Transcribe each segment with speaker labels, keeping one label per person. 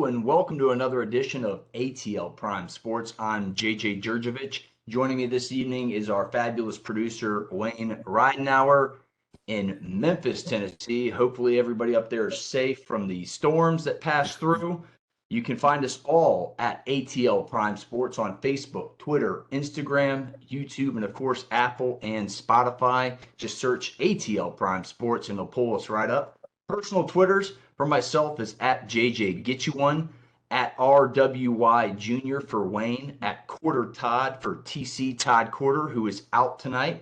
Speaker 1: and welcome to another edition of ATL Prime Sports. I'm JJ Jurjevich. Joining me this evening is our fabulous producer, Wayne Ridenauer in Memphis, Tennessee. Hopefully everybody up there is safe from the storms that pass through. You can find us all at ATL Prime Sports on Facebook, Twitter, Instagram, YouTube, and of course, Apple and Spotify. Just search ATL Prime Sports and it'll pull us right up. Personal Twitters for myself is at JJ at RWY Jr. for Wayne, at Corder Todd for TC Todd Corder, who is out tonight.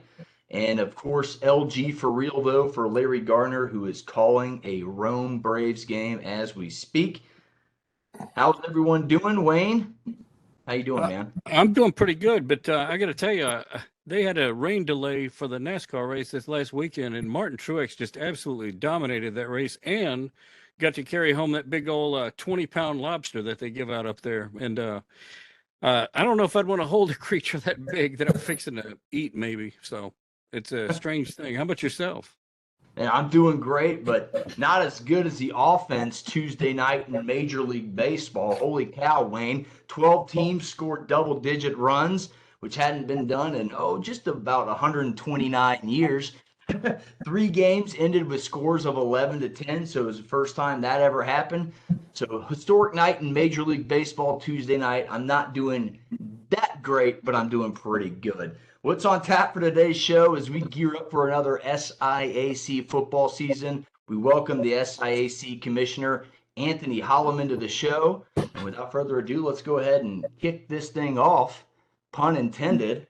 Speaker 1: And of course, LG for real though for Larry Gardner, who is calling a Rome Braves game as we speak. How's everyone doing, Wayne? How you doing, man?
Speaker 2: I'm doing pretty good, but I got to tell you, they had a rain delay for the NASCAR race this last weekend, and Martin Truex just absolutely dominated that race and got to carry home that big old 20-pound lobster that they give out up there. And I don't know if I'd want to hold a creature that big that I'm fixing to eat, maybe. So it's a strange thing. How about yourself?
Speaker 1: And I'm doing great, but not as good as the offense Tuesday night in Major League Baseball. Holy cow, Wayne. 12 teams scored double-digit runs, which hadn't been done in, just about 129 years. 3 games ended with scores of 11-10, so it was the first time that ever happened. So historic night in Major League Baseball Tuesday night. I'm not doing that great, but I'm doing pretty good. What's on tap for today's show as we gear up for another SIAC football season. We welcome the SIAC Commissioner, Anthony Holloman, to the show. And without further ado, let's go ahead and kick this thing off. Pun intended.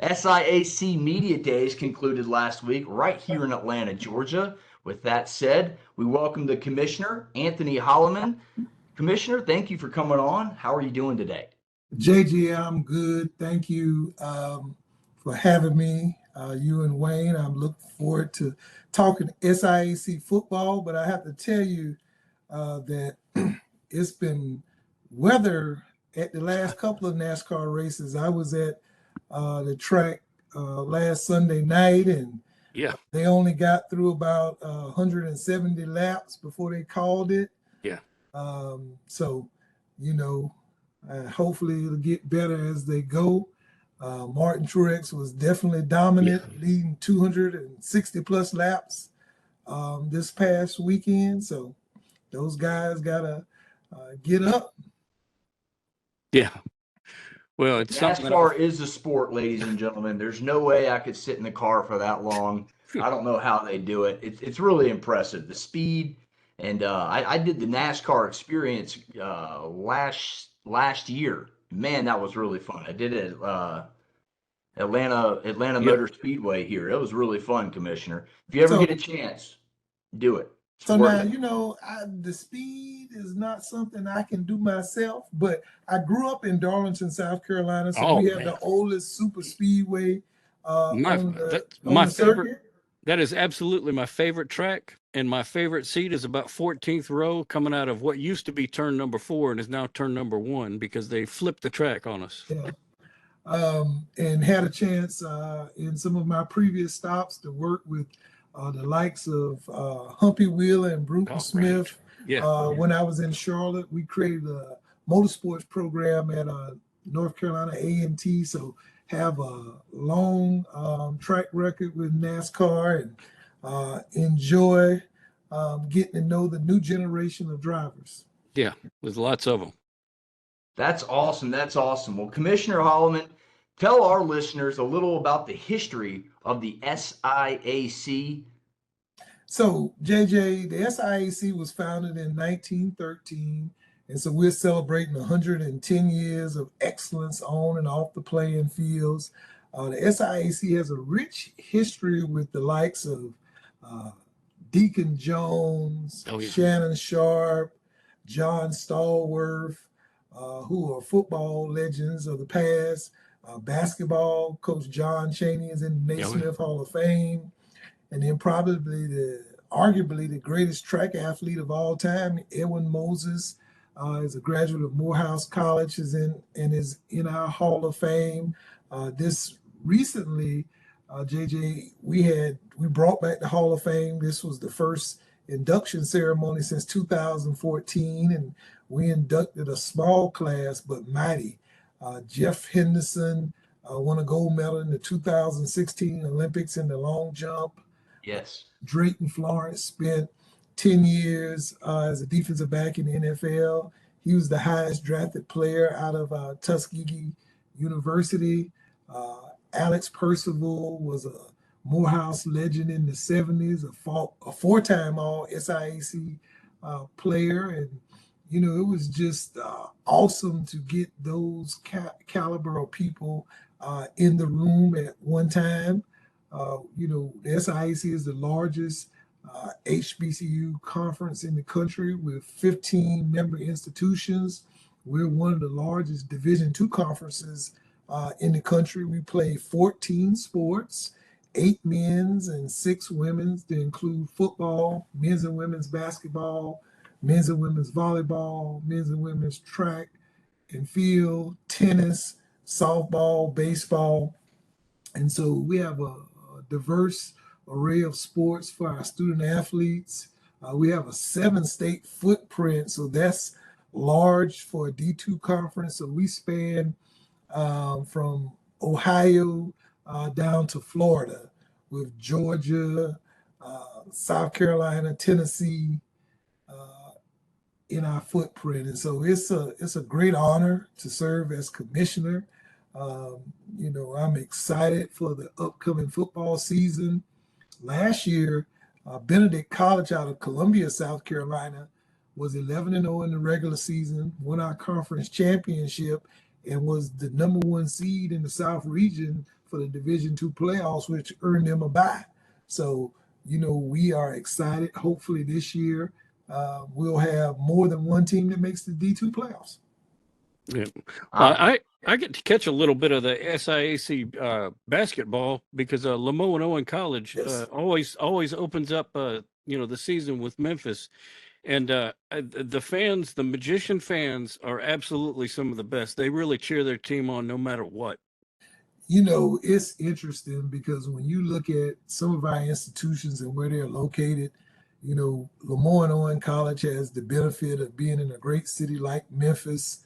Speaker 1: SIAC Media Days concluded last week right here in Atlanta, Georgia. With that said, we welcome the Commissioner, Anthony Holloman. Commissioner, thank you for coming on. How are you doing today?
Speaker 3: JJ, I'm good. Thank you for having me, you and Wayne. I'm looking forward to talking SIAC football, but I have to tell you that it's been weather at the last couple of NASCAR races. I was at the track last Sunday night, and they only got through about 170 laps before they called it. So, hopefully it'll get better as they go. Martin Truex was definitely dominant, leading 260 plus laps this past weekend. So those guys gotta get up.
Speaker 2: Yeah. Well, it's
Speaker 1: NASCAR is a sport, ladies and gentlemen. There's no way I could sit in the car for that long. I don't know how they do it. It's really impressive. The speed. And I did the NASCAR experience last year. Man, that was really fun. I did it at Atlanta Motor Speedway here. It was really fun, Commissioner. If you ever get a chance, do it.
Speaker 3: So now, the speed is not something I can do myself, but I grew up in Darlington, South Carolina, so we have the oldest super speedway on the circuit.
Speaker 2: That is absolutely my favorite track, and my favorite seat is about 14th row coming out of what used to be turn number 4 and is now turn number 1 because they flipped the track on us.
Speaker 3: Yeah. And had a chance in some of my previous stops to work with the likes of Humpy Wheeler and Bruton Smith. When I was in Charlotte, we created a motorsports program at North Carolina A&T, so have a long track record with NASCAR and enjoy getting to know the new generation of drivers.
Speaker 2: Yeah, there's lots of them.
Speaker 1: That's awesome. That's awesome. Well, Commissioner Holloman, tell our listeners a little about the history of the SIAC.
Speaker 3: So, JJ, the SIAC was founded in 1913. And so we're celebrating 110 years of excellence on and off the playing fields. The SIAC has a rich history with the likes of Deacon Jones, Shannon Sharp, John Stallworth, who are football legends of the past. Basketball, Coach John Chaney is in the Naismith Hall of Fame. And then probably arguably the greatest track athlete of all time, Edwin Moses, is a graduate of Morehouse College, is in our Hall of Fame. This recently, JJ, we brought back the Hall of Fame. This was the first induction ceremony since 2014, and we inducted a small class but mighty. Jeff Henderson won a gold medal in the 2016 Olympics in the long jump.
Speaker 1: Yes.
Speaker 3: Drayton Florence spent 10 years as a defensive back in the NFL. He was the highest drafted player out of Tuskegee University. Alex Percival was a Morehouse legend in the 70s, a four-time all SIAC player. And, you know, it was just awesome to get those caliber of people in the room at one time. You know, the SIAC is the largest HBCU conference in the country with 15 member institutions. We're one of the largest Division II conferences in the country. We play 14 sports, 8 men's and 6 women's. They include football, men's and women's basketball, men's and women's volleyball, men's and women's track and field, tennis, softball, baseball. And so we have a diverse array of sports for our student athletes. We have a 7-state footprint, so that's large for a D2 conference. So we span from Ohio down to Florida with Georgia, South Carolina, Tennessee in our footprint. And so it's a great honor to serve as commissioner. You know, I'm excited for the upcoming football season. Last year, Benedict College out of Columbia, South Carolina, was 11-0 in the regular season, won our conference championship, and was the number 1 seed in the South region for the Division II playoffs, which earned them a bye. So, you know, we are excited. Hopefully this year we'll have more than one team that makes the D2 playoffs.
Speaker 2: Yeah. I get to catch a little bit of the SIAC basketball because Lamont Owen College always opens up you know, the season with Memphis, and the fans, the Magician fans, are absolutely some of the best. They really cheer their team on no matter what.
Speaker 3: You know, it's interesting because when you look at some of our institutions and where they're located, you know, Lamont Owen College has the benefit of being in a great city like Memphis.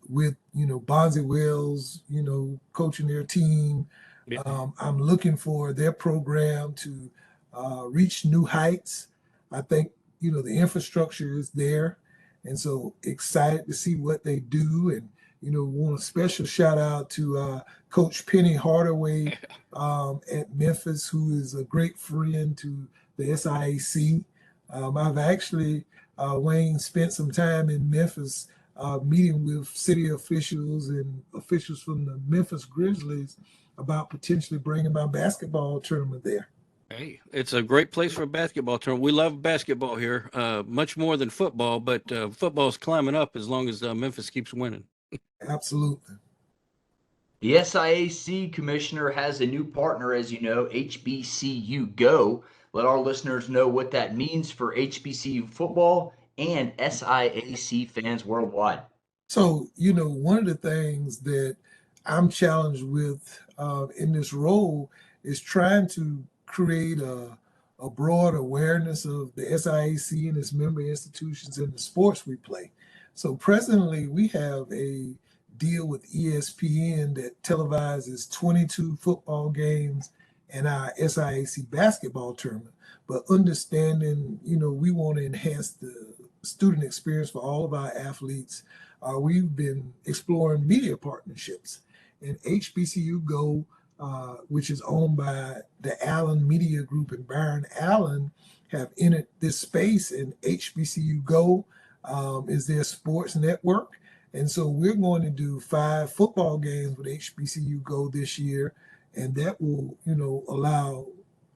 Speaker 3: With, you know, Bonzi Wells, you know, coaching their team. I'm looking for their program to reach new heights. I think, you know, the infrastructure is there. And so excited to see what they do. And, you know, want a special shout out to Coach Penny Hardaway at Memphis, who is a great friend to the SIAC. I've actually, Wayne, spent some time in Memphis meeting with city officials and officials from the Memphis Grizzlies about potentially bringing my basketball tournament there.
Speaker 2: Hey, it's a great place for a basketball tournament. We love basketball here, much more than football, but football's climbing up as long as Memphis keeps winning.
Speaker 3: Absolutely.
Speaker 1: The SIAC commissioner has a new partner, as you know, HBCU Go. Let our listeners know what that means for HBCU football and SIAC fans worldwide.
Speaker 3: So, you know, one of the things that I'm challenged with in this role is trying to create a broad awareness of the SIAC and its member institutions and the sports we play. So presently we have a deal with ESPN that televises 22 football games and our SIAC basketball tournament. But understanding, you know, we want to enhance the student experience for all of our athletes. We've been exploring media partnerships, and HBCU Go, which is owned by the Allen Media Group and Byron Allen, have entered this space, and HBCU Go is their sports network. And so we're going to do 5 football games with HBCU Go this year, and that will, you know, allow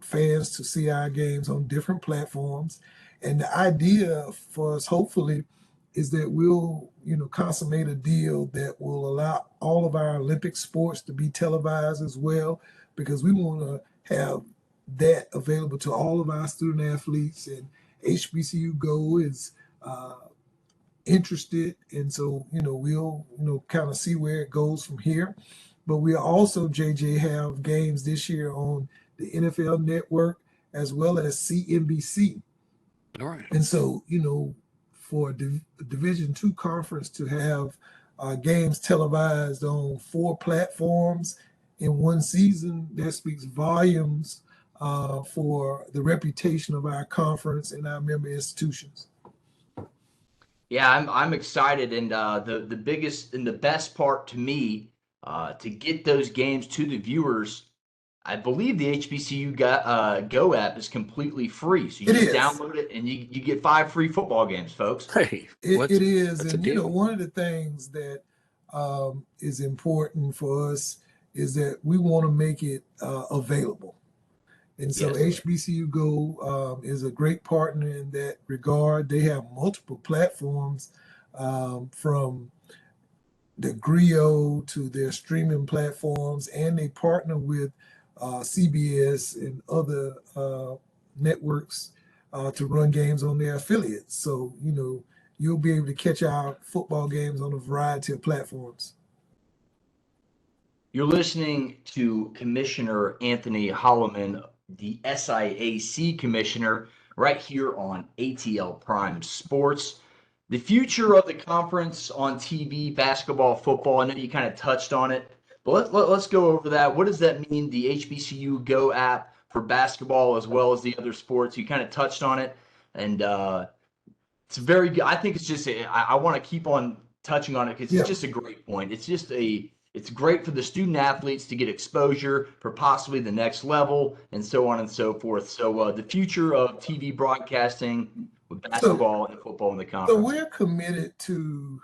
Speaker 3: fans to see our games on different platforms. And the idea for us, hopefully, is that we'll, you know, consummate a deal that will allow all of our Olympic sports to be televised as well, because we want to have that available to all of our student athletes. And HBCU Go is interested, and so, you know, we'll, you know, kind of see where it goes from here. But we also, JJ, have games this year on the NFL Network as well as CNBC.
Speaker 2: All right.
Speaker 3: And so, for a Division II conference to have games televised on 4 platforms in one season, that speaks volumes for the reputation of our conference and our member institutions.
Speaker 1: Yeah, I'm excited, and the biggest and the best part to me to get those games to the viewers. I believe the HBCU Go app is completely free, so you
Speaker 3: It
Speaker 1: just
Speaker 3: is.
Speaker 1: download it and you get 5 free football games, folks.
Speaker 2: Hey,
Speaker 3: It is.
Speaker 2: that's a
Speaker 3: And,
Speaker 2: deal.
Speaker 3: one of the things that is important for us is that we want to make it available. And so
Speaker 1: Yes.
Speaker 3: HBCU Go is a great partner in that regard. They have multiple platforms from the Grio to their streaming platforms, and they partner with CBS and other networks to run games on their affiliates. So, you'll be able to catch our football games on a variety of platforms.
Speaker 1: You're listening to Commissioner Anthony Holloman, the SIAC commissioner, right here on ATL Prime Sports. The future of the conference on TV, basketball, football. I know you kind of touched on it, but let's go over that. What does that mean, the HBCU Go app for basketball as well as the other sports? You kind of touched on it, and it's very good. I think it's just I want to keep on touching on it because it's just a great point. It's great for the student athletes to get exposure for possibly the next level and so on and so forth. So the future of TV broadcasting with basketball and football in the conference.
Speaker 3: So we're committed to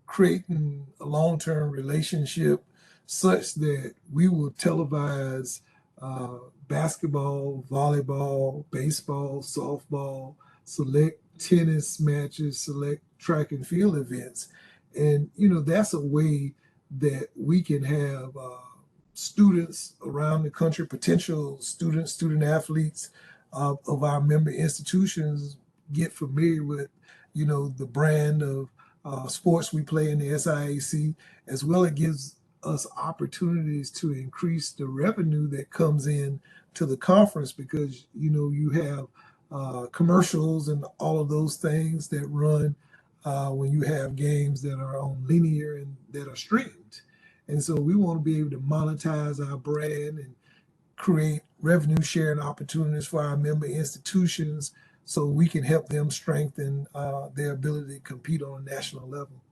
Speaker 3: creating a long-term relationship such that we will televise basketball, volleyball, baseball, softball, select tennis matches, select track and field events. And, that's a way that we can have students around the country, potential students, student athletes of our member institutions get familiar with, the brand of sports we play in the SIAC, as well. It gives us opportunities to increase the revenue that comes in to the conference because, you have commercials and all of those things that run when you have games that are on linear and that are streamed. And so we want to be able to monetize our brand and create revenue sharing opportunities for our member institutions so we can help them strengthen their ability to compete on a national level.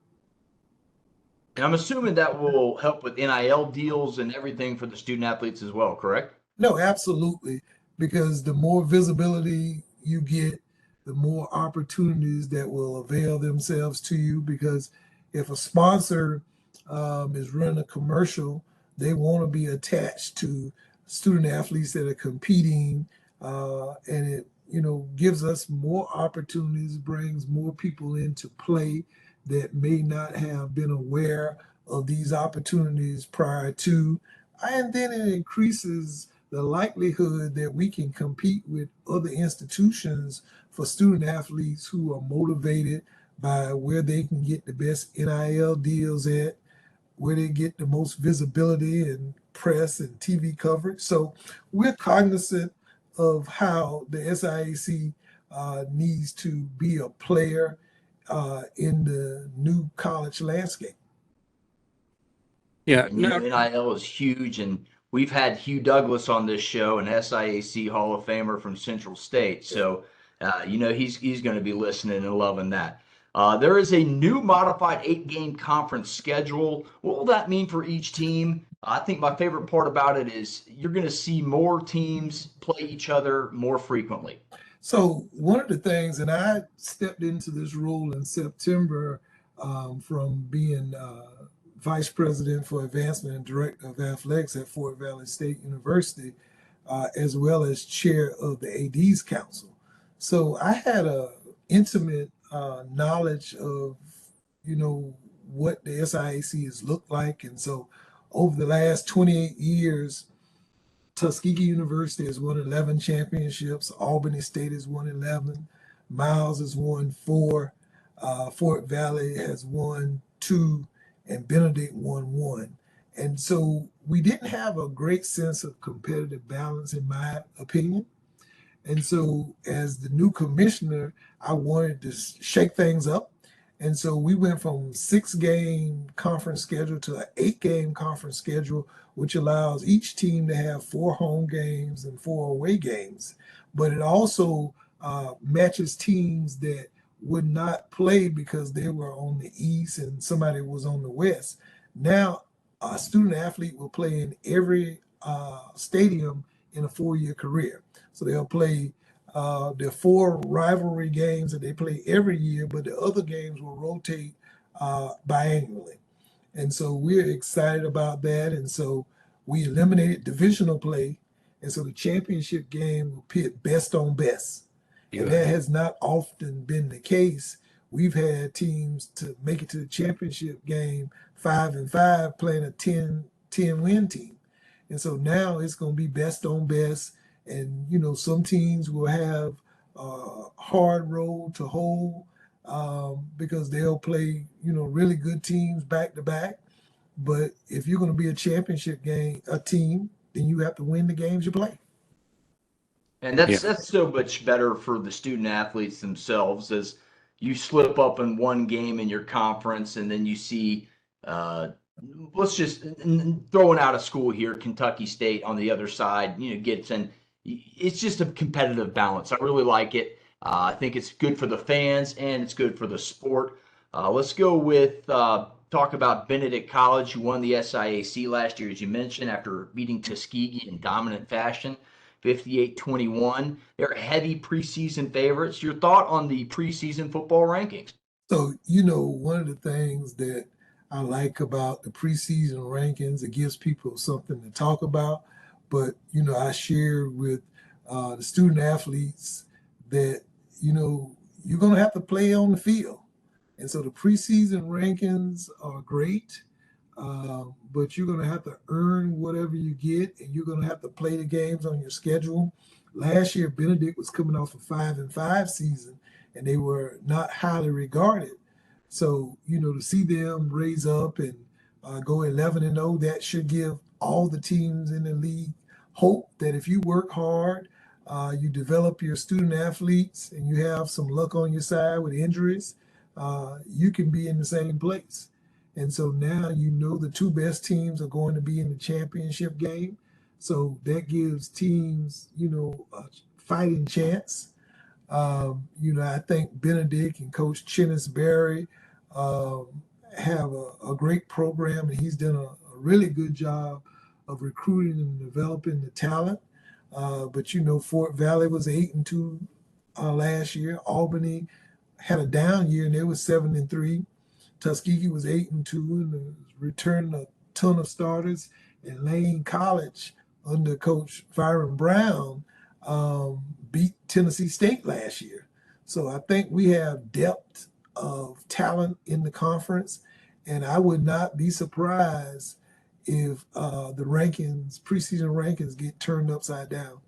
Speaker 1: And I'm assuming that will help with NIL deals and everything for the student athletes as well, correct?
Speaker 3: No, absolutely. Because the more visibility you get, the more opportunities that will avail themselves to you. Because if a sponsor is running a commercial, they want to be attached to student athletes that are competing, and it gives us more opportunities, brings more people into play that may not have been aware of these opportunities prior to, and then it increases the likelihood that we can compete with other institutions for student athletes who are motivated by where they can get the best NIL deals at, where they get the most visibility and press and TV coverage. So we're cognizant of how the SIAC needs to be a player in the new college landscape.
Speaker 1: Yeah, NIL is huge, and we've had Hugh Douglas on this show, an SIAC Hall of Famer from Central State. So, he's going to be listening and loving that. There is a new modified 8-game conference schedule. What will that mean for each team? I think my favorite part about it is you're going to see more teams play each other more frequently.
Speaker 3: So one of the things, and I stepped into this role in September from being vice president for advancement and director of athletics at Fort Valley State University, as well as chair of the AD's Council. So I had a intimate knowledge of, what the SIAC has looked like. And so over the last 28 years, Tuskegee University has won 11 championships. Albany State has won 11. Miles has won 4. Fort Valley has won 2. And Benedict won 1. And so we didn't have a great sense of competitive balance, in my opinion. And so as the new commissioner, I wanted to shake things up. And so we went from 6-game conference schedule to an 8-game conference schedule, which allows each team to have 4 home games and 4 away games. But it also matches teams that would not play because they were on the East and somebody was on the West. Now, a student athlete will play in every stadium in a 4-year career. So they'll play their 4 rivalry games that they play every year, but the other games will rotate biannually. And so we're excited about that. And so we eliminated divisional play. And so the championship game will pit best on best.
Speaker 2: Yeah.
Speaker 3: And that has not often been the case. We've had teams to make it to the championship game 5-5 playing a 10-win team. And so now it's going to be best on best. And, you know, some teams will have a hard road to hoe because they'll play, you know, really good teams back to back. But if you're going to be a championship team, then you have to win the games you play.
Speaker 1: And that's so much better for the student athletes themselves, as you slip up in one game in your conference and then you see, let's just throwing out a school here, Kentucky State on the other side, you know, gets in. It's just a competitive balance. I really like it. I think it's good for the fans and it's good for the sport. Let's go with talk about Benedict College, who won the SIAC last year, as you mentioned, after beating Tuskegee in dominant fashion. 58-21. They're heavy preseason favorites. Your thought on the preseason football rankings?
Speaker 3: So, you know, one of the things that I like about the preseason rankings, it gives people something to talk about. But, you know, I shared with the student athletes that, you know, you're going to have to play on the field. And so the preseason rankings are great. But you're going to have to earn whatever you get, and you're going to have to play the games on your schedule. Last year, Benedict was coming off a 5-5 season, and they were not highly regarded. So, you know, to see them raise up and go 11-0, that should give all the teams in the league hope that if you work hard, you develop your student athletes, and you have some luck on your side with injuries, you can be in the same place. And so now you know the 2 best teams are going to be in the championship game. So that gives teams, you know, a fighting chance. You know, I think Benedict and Coach Chennis Berry have a great program, and he's done a really good job of recruiting and developing the talent. But, you know, Fort Valley was 8-2 last year. Albany had a down year, and they were 7-3. Tuskegee was 8-2 and returned a ton of starters. And Lane College, under Coach Byron Brown, beat Tennessee State last year. So I think we have depth of talent in the conference, and I would not be surprised if the preseason rankings, get turned upside down.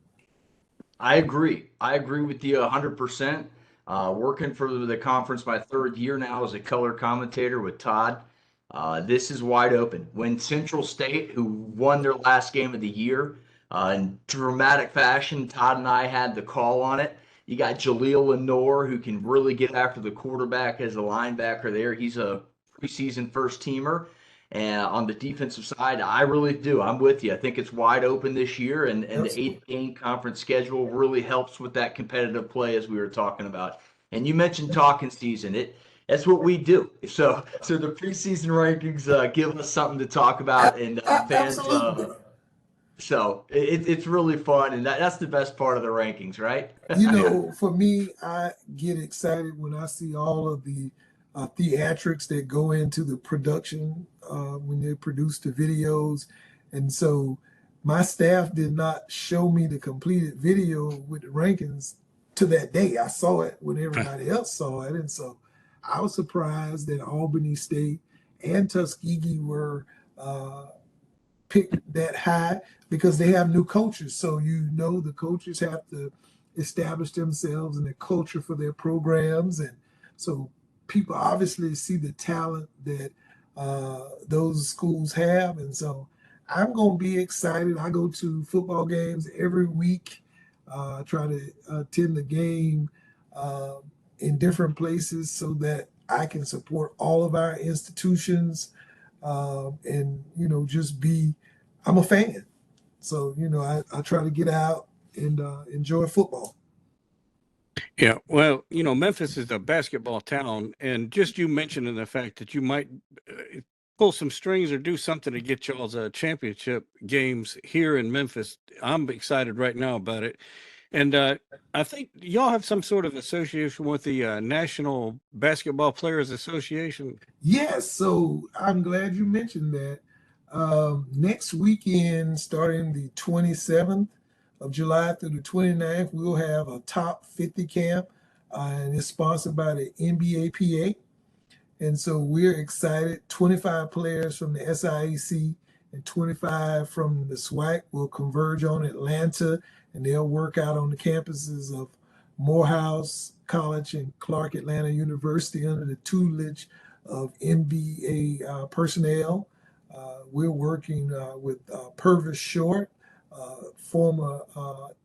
Speaker 1: I agree. I agree with you 100%. Working for the conference my 3rd year now as a color commentator with Todd. This is wide open. When Central State, who won their last game of the year in dramatic fashion, Todd and I had the call on it. You got Jaleel Lenore, who can really get after the quarterback as a linebacker there. He's a preseason first-teamer. And on the defensive side, I really do. I'm with you. I think it's wide open this year, and the 8-game conference schedule really helps with that competitive play, as we were talking about. And you mentioned talking season. That's what we do. So the preseason rankings give us something to talk about, and fans. So it's really fun, and that's the best part of the rankings, right?
Speaker 3: You know, for me, I get excited when I see all of the theatrics that go into the production when they produce the videos. And so my staff did not show me the completed video with the rankings to that day. I saw it when everybody else saw it. And so I was surprised that Albany State and Tuskegee were picked that high because they have new coaches. So, you know, the coaches have to establish themselves and the culture for their programs. And so people obviously see the talent that those schools have. And so I'm going to be excited. I go to football games every week. I try to attend the game in different places so that I can support all of our institutions, and just be. I'm a fan, so I try to get out and enjoy football.
Speaker 2: Yeah, well, Memphis is a basketball town, and just you mentioning the fact that you might pull some strings or do something to get y'all's championship games here in Memphis. I'm excited right now about it, and I think y'all have some sort of association with the National Basketball Players Association.
Speaker 3: Yes, so I'm glad you mentioned that. Next weekend, starting the 27th of July through the 29th, we'll have a top 50 camp, and it's sponsored by the NBAPA. And so we're excited. 25 players from the SIAC and 25 from the SWAC will converge on Atlanta, and they'll work out on the campuses of Morehouse College and Clark Atlanta University under the tutelage of NBA personnel. We're working with Purvis Short, former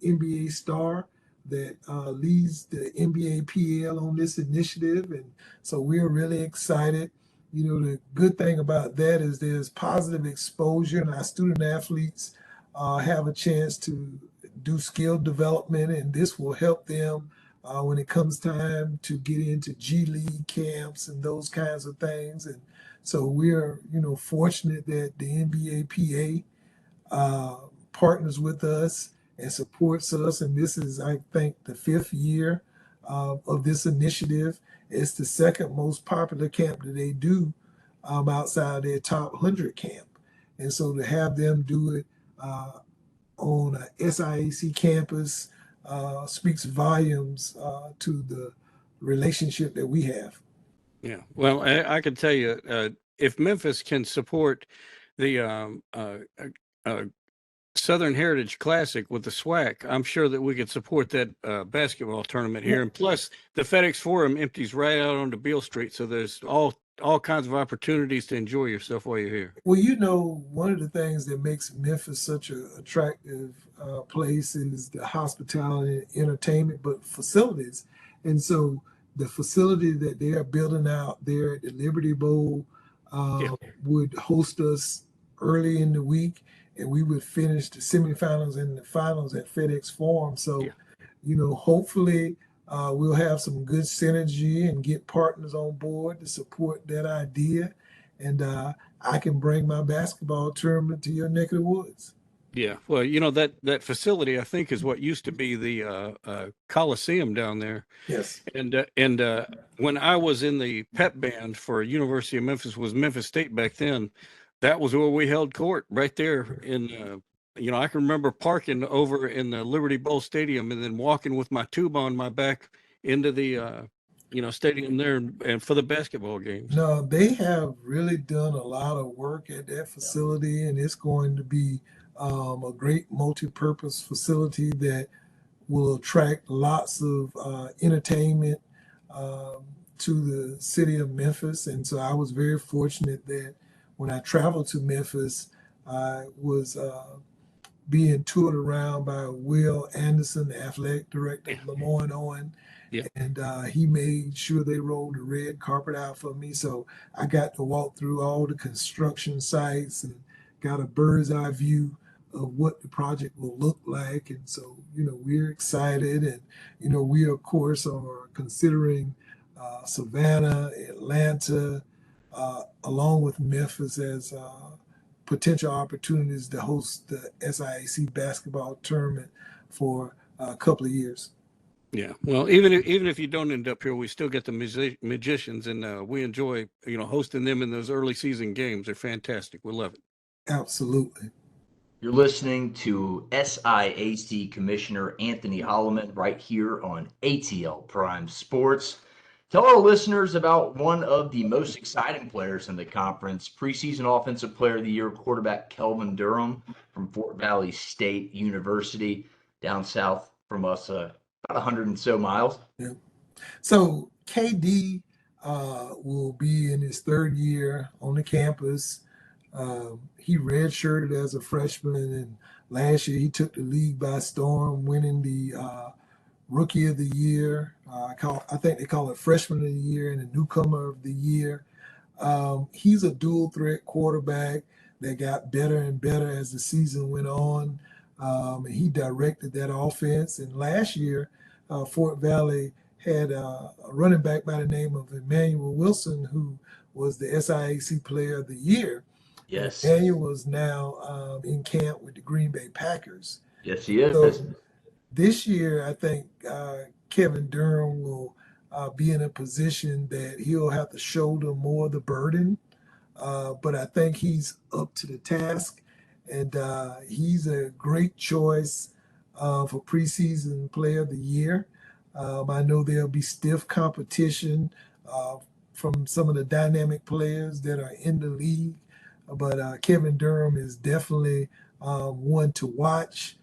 Speaker 3: NBA star that leads the NBA PL on this initiative. And so we're really excited. The good thing about that is there's positive exposure, and our student athletes have a chance to do skill development, and this will help them when it comes time to get into G League camps and those kinds of things. And so we're, fortunate that the NBA PA partners with us and supports us. And this is, I think, the 5th year of this initiative. It's the second most popular camp that they do outside their top 100 camp. And so to have them do it on a SIAC campus speaks volumes to the relationship that we have.
Speaker 2: Yeah, well, I can tell you, if Memphis can support the Southern Heritage Classic with the SWAC, I'm sure that we could support that basketball tournament here. And plus, the FedEx Forum empties right out onto Beale Street, so there's all kinds of opportunities to enjoy yourself while you're here.
Speaker 3: Well, one of the things that makes Memphis such an attractive place is the hospitality and entertainment, but facilities. And so the facility that they are building out there at the Liberty Bowl would host us early in the week, and we would finish the semifinals and the finals at FedEx Forum. So, hopefully we'll have some good synergy and get partners on board to support that idea. And I can bring my basketball tournament to your neck of the woods.
Speaker 2: Yeah, well, that facility I think is what used to be the Coliseum down there.
Speaker 3: Yes.
Speaker 2: And when I was in the pep band for University of Memphis, was Memphis State back then, that was where we held court right there in. I can remember parking over in the Liberty Bowl Stadium and then walking with my tube on my back into the stadium there and for the basketball games.
Speaker 3: No, they have really done a lot of work at that facility, and it's going to be a great multi-purpose facility that will attract lots of entertainment to the city of Memphis. And so I was very fortunate that when I traveled to Memphis, I was being toured around by Will Anderson, the athletic director of Lemoyne Owen.
Speaker 2: Yeah.
Speaker 3: And he made sure they rolled the red carpet out for me. So I got to walk through all the construction sites and got a bird's eye view of what the project will look like. And so, we're excited. And, we, of course, are considering Savannah, Atlanta, along with Memphis as potential opportunities to host the SIAC basketball tournament for a couple of years.
Speaker 2: Yeah, well, even if you don't end up here, we still get the magicians, and we enjoy hosting them in those early season games. They're fantastic. We love it.
Speaker 3: Absolutely.
Speaker 1: You're listening to SIAC Commissioner Anthony Holloman right here on ATL Prime Sports. Tell our listeners about one of the most exciting players in the conference, preseason Offensive Player of the Year quarterback Kelvin Durham from Fort Valley State University down south from us, about 100 and so miles.
Speaker 3: Yeah. So KD will be in his 3rd year on the campus. He redshirted as a freshman, and Last year, he took the league by storm, winning the Rookie of the Year. I think they call it Freshman of the Year and the Newcomer of the Year. He's a dual threat quarterback that got better and better as the season went on. And he directed that offense. And last year, Fort Valley had a running back by the name of Emmanuel Wilson, who was the SIAC Player of the Year.
Speaker 1: Yes.
Speaker 3: And Emmanuel is now in camp with the Green Bay Packers.
Speaker 1: Yes, he is.
Speaker 3: So this year, I think Kevin Durham will be in a position that he'll have to shoulder more of the burden. But I think he's up to the task, and he's a great choice for preseason Player of the Year. I know there'll be stiff competition from some of the dynamic players that are in the league, but Kevin Durham is definitely one to watch.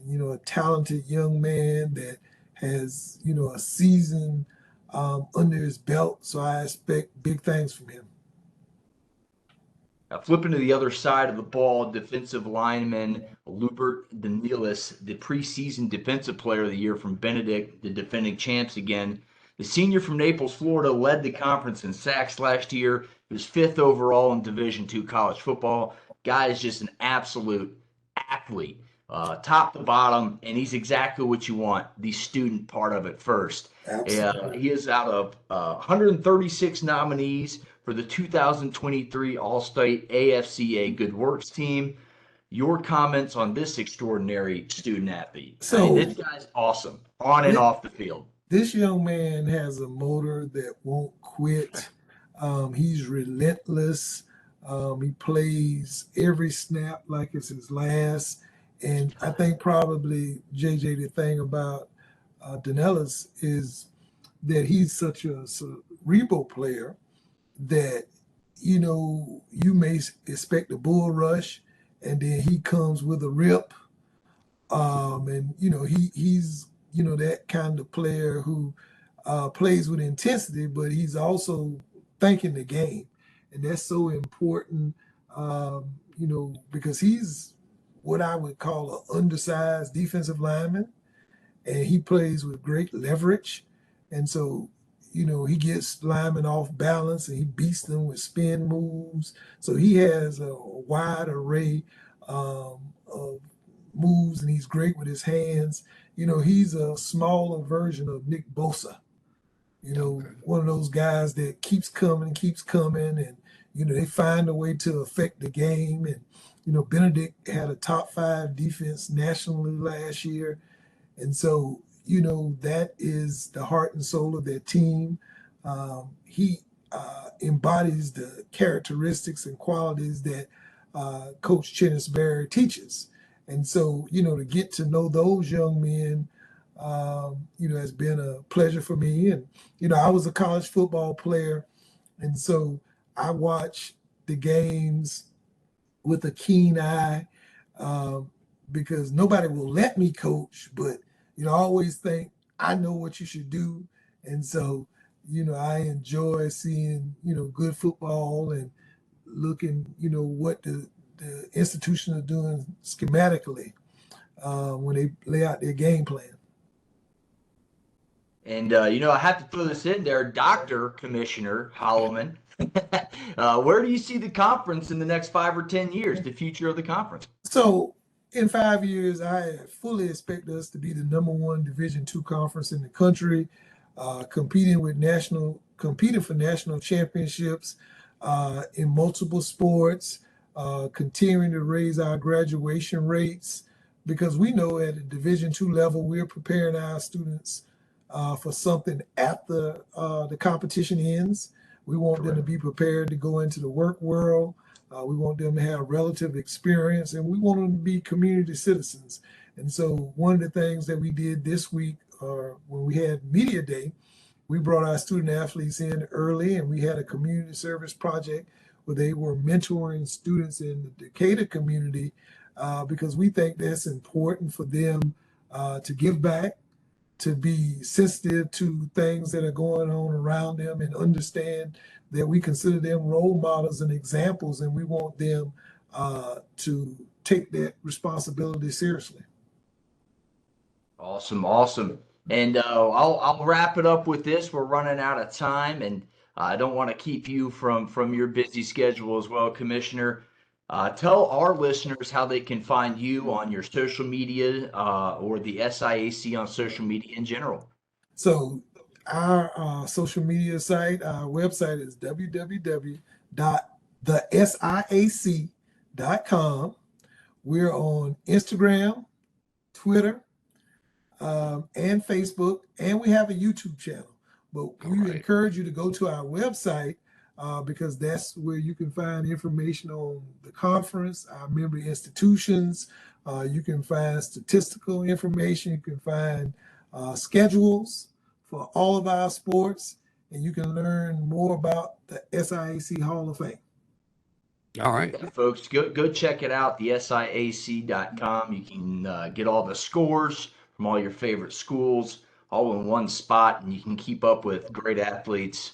Speaker 3: A talented young man that has, a season under his belt. So I expect big things from him.
Speaker 1: Now, flipping to the other side of the ball, defensive lineman Lubert Danilis, the preseason defensive player of the year from Benedict, the defending champs again. The senior from Naples, Florida, led the conference in sacks last year. He was 5th overall in Division II college football. Guy is just an absolute athlete, top to bottom, and he's exactly what you want, the student part of it first. He is out of 136 nominees for the 2023 All-State AFCA Good Works team. Your comments on this extraordinary student athlete?
Speaker 3: So
Speaker 1: this guy's awesome on and off the field.
Speaker 3: This young man has a motor that won't quit. He's relentless. He plays every snap like it's his last. And I think probably, JJ, the thing about Danelis is that he's such a cerebral player that, you may expect a bull rush, and then he comes with a rip. And, he's, that kind of player who plays with intensity, but he's also thinking the game. And that's so important, because he's what I would call an undersized defensive lineman, and he plays with great leverage. And so, he gets linemen off balance and he beats them with spin moves. So he has a wide array of moves, and he's great with his hands. He's a smaller version of Nick Bosa. One of those guys that keeps coming, and, they find a way to affect the game. And, Benedict had a top 5 defense nationally last year. And so, that is the heart and soul of their team. He embodies the characteristics and qualities that Coach Chennisberry teaches. And so, to get to know those young men, has been a pleasure for me. And, I was a college football player, and so I watch the games with a keen eye because nobody will let me coach, but, I always think I know what you should do. And so, I enjoy seeing, good football and looking, what the institution are doing schematically when they lay out their game plan.
Speaker 1: And, I have to throw this in there, Dr. Commissioner Holloman. Where do you see the conference in the next 5 or 10 years, the future of the conference?
Speaker 3: So in 5 years, I fully expect us to be the #1 Division II conference in the country, competing for national championships in multiple sports, continuing to raise our graduation rates, because we know at the Division II level, we're preparing our students for something after the competition ends. We want them to be prepared to go into the work world. We want them to have relative experience, and we want them to be community citizens. And so one of the things that we did this week, when we had Media Day, we brought our student athletes in early, and we had a community service project where they were mentoring students in the Decatur community because we think that's important for them to give back, to be sensitive to things that are going on around them, and understand that we consider them role models and examples, and we want them to take that responsibility seriously.
Speaker 1: Awesome. And I'll wrap it up with this. We're running out of time, and I don't want to keep you from your busy schedule as well, Commissioner. Tell our listeners how they can find you on your social media or the SIAC on social media in general.
Speaker 3: So our social media site, our website is www.thesiac.com. We're on Instagram, Twitter, and Facebook, and we have a YouTube channel. But we encourage you to go to our website because that's where you can find information on the conference, our member institutions. You can find statistical information. You can find schedules for all of our sports, and you can learn more about the SIAC Hall of Fame.
Speaker 2: All right.
Speaker 1: Yeah, folks, go check it out, thesiac.com. You can get all the scores from all your favorite schools all in one spot, and you can keep up with great athletes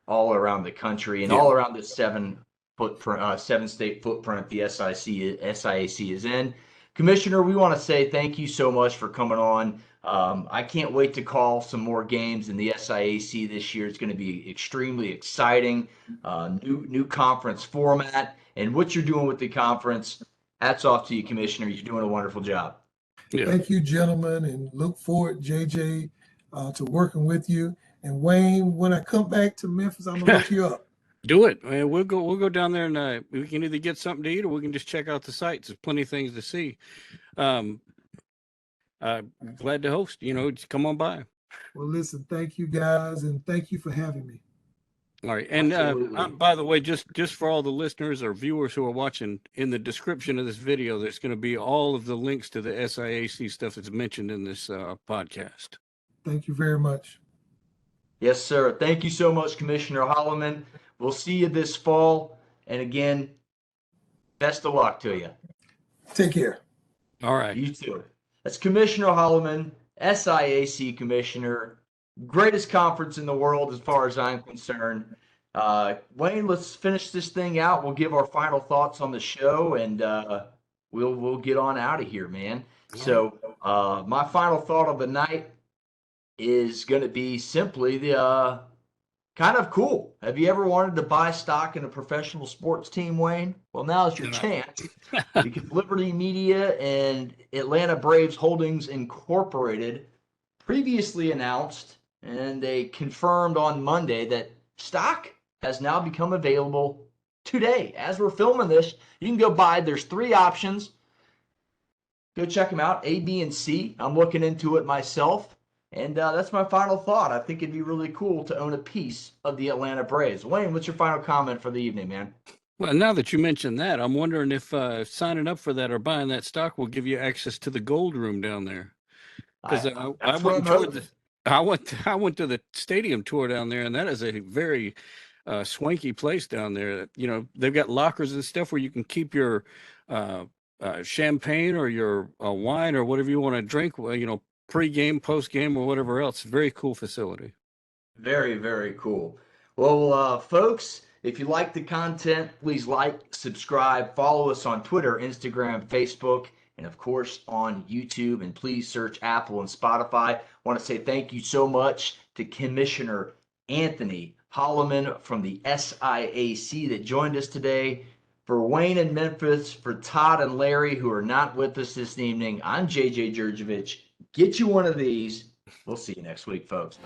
Speaker 1: all around the country and all around the seven state footprint the SIAC is in. Commissioner, we want to say thank you so much for coming on. I can't wait to call some more games in the SIAC this year. It's going to be extremely exciting. New conference format, and what you're doing with the conference. Hats off to you, Commissioner. You're doing a wonderful job.
Speaker 2: Yeah.
Speaker 3: Thank you, gentlemen, and look forward, JJ, to working with you. And Wayne, when I come back to Memphis, I'm gonna look you up.
Speaker 2: Do it, man. We'll go down there and we can either get something to eat or we can just check out the sites. There's plenty of things to see. Glad to host. Just come on by.
Speaker 3: Well, listen, thank you guys, and thank you for having me.
Speaker 2: All right, and
Speaker 1: Absolutely.
Speaker 2: by the way, just for all the listeners or viewers who are watching, in the description of this video, there's going to be all of the links to the SIAC stuff that's mentioned in this podcast.
Speaker 3: Thank you very much.
Speaker 1: Yes, sir. Thank you so much, Commissioner Holloman. We'll see you this fall. And again, best of luck to you.
Speaker 3: Take care.
Speaker 2: All right.
Speaker 1: You too. That's Commissioner Holloman, SIAC Commissioner. Greatest conference in the world as far as I'm concerned. Wayne, let's finish this thing out. We'll give our final thoughts on the show, and we'll get on out of here, man. So my final thought of the night is going to be simply the kind of cool. Have you ever wanted to buy stock in a professional sports team, Wayne? Well, now's your chance, because Liberty Media and Atlanta Braves Holdings Incorporated previously announced, and they confirmed on Monday, that stock has now become available today. As we're filming this, you can go buy. There's 3 options. Go check them out, A, B, and C. I'm looking into it myself. And that's my final thought. I think it'd be really cool to own a piece of the Atlanta Braves. Wayne, what's your final comment for the evening, man?
Speaker 2: Well, now that you mentioned that, I'm wondering if signing up for that or buying that stock will give you access to the gold room down there. Because I went to the stadium tour down there, and that is a very swanky place down there. They've got lockers and stuff where you can keep your champagne or your wine or whatever you want to drink. Pre-game, post-game, or whatever else. Very cool facility.
Speaker 1: Very, very cool. Well, folks, if you like the content, please like, subscribe, follow us on Twitter, Instagram, Facebook, and of course on YouTube. And please search Apple and Spotify. I want to say thank you so much to Commissioner Anthony Holloman from the SIAC that joined us today. For Wayne in Memphis, for Todd and Larry, who are not with us this evening, I'm JJ Jurjevich. Get you one of these. We'll see you next week, folks.